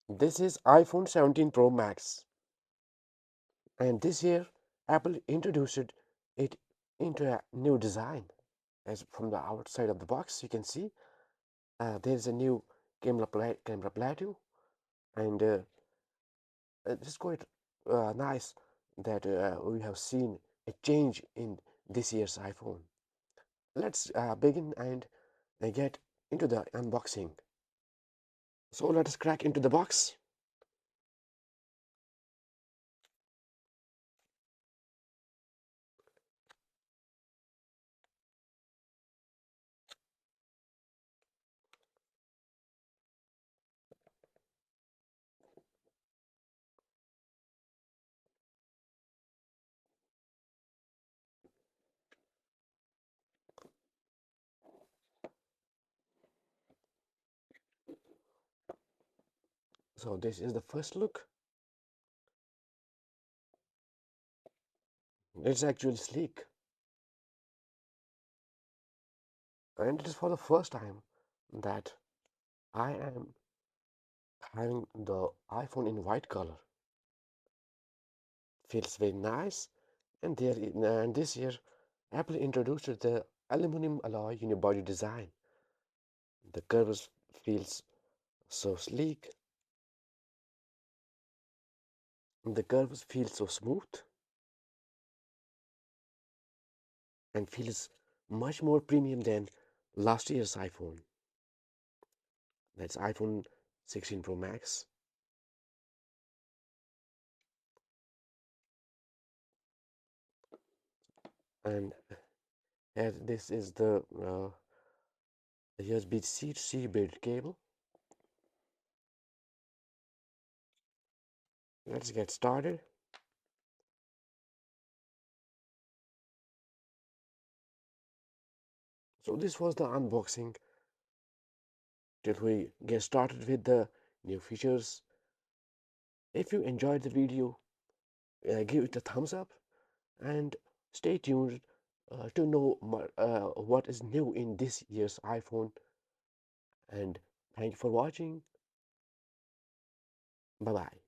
This is iPhone 17 Pro Max, and this year Apple introduced it into a new design. As from the outside of the box, you can see there is a new camera plateau, and it's quite nice that we have seen a change in this year's iPhone. Let's begin and get into the unboxing. So let us crack into the box. So this is the first look. It's actually sleek, and it is for the first time that I am having the iPhone in white color. Feels very nice, and this year Apple introduced the aluminum alloy unibody design. The curves feels so sleek. The curves feel so smooth and feels much more premium than last year's iPhone. That's iPhone 16 Pro Max. And this is the USB-C build cable. Let's get started. So this was the unboxing till we get started with the new features. If you enjoyed the video, give it a thumbs up and stay tuned to know what is new in this year's iPhone. And thank you for watching. Bye bye.